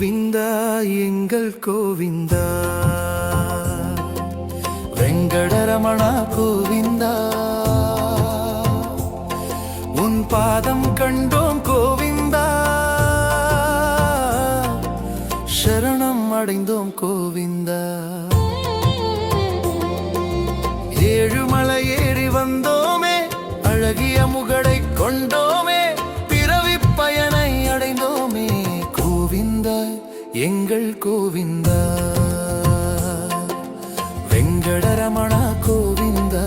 கோவிந்தா எங்கள் கோவிந்தா, வெங்கடரமணா கோவிந்தா, உன் பாதம் கண்டோம் கோவிந்தா, சரணம் அடைந்தோம் கோவிந்தா. ஏழுமலை ஏறி வந்தோமே, அழகிய முகடை கொண்டோமே, பிறவி பயனை அடைந்தோமே கோவிந்தா எங்கள் கோவிந்தா, வெங்கடரமணா கோவிந்தா.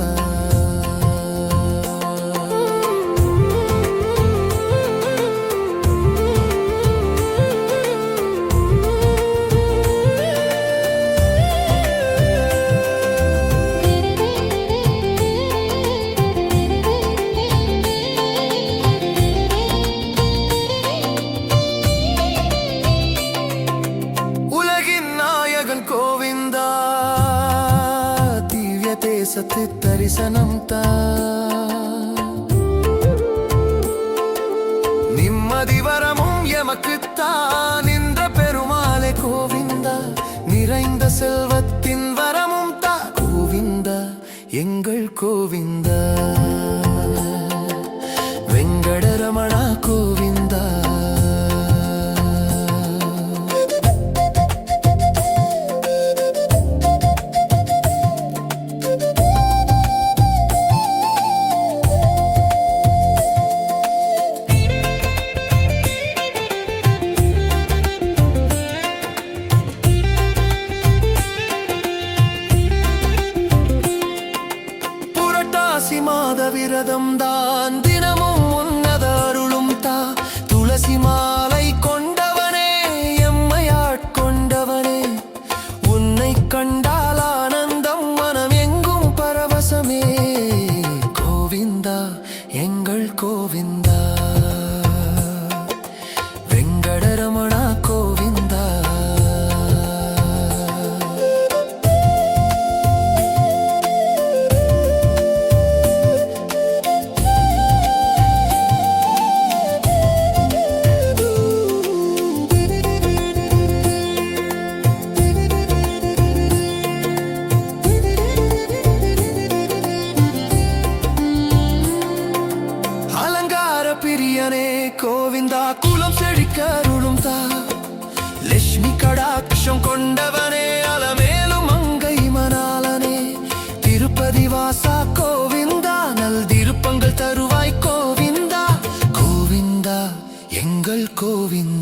கோவிந்தா திவ்ய தேசத்து தரிசனம் தா, நிம்மதி வரமும் எமக்குத்தான் நின்ற பெருமாளே கோவிந்தா, நிறைந்த செல்வத்தின் வரமும் தா கோவிந்தா எங்கள் கோவிந்தா, வெங்கடரமணா கோவிந்தா. மாத விரதம் தான் தினமும் உன்னத அருளும் தா, துளசி மாலை கொண்டவனே எம்மையாட்கொண்டவனே, உன்னை கண்டால் ஆனந்தம் மனம் எங்கும் பரவசமே கோவிந்தா எங்கள் கோவிந்தா, வெங்கடரமணா கோவிந்தா. பிரியனே கோவிந்தா குலம் செழிக்க அருளும் தா, லட்சுமி கடாட்சம் கொண்டவனே அலமேலும் மங்கை மணாலனே, திருப்பதி வாசா கோவிந்தா நல் திருப்பங்கள் தருவாய் கோவிந்தா, கோவிந்தா எங்கள் கோவிந்தா.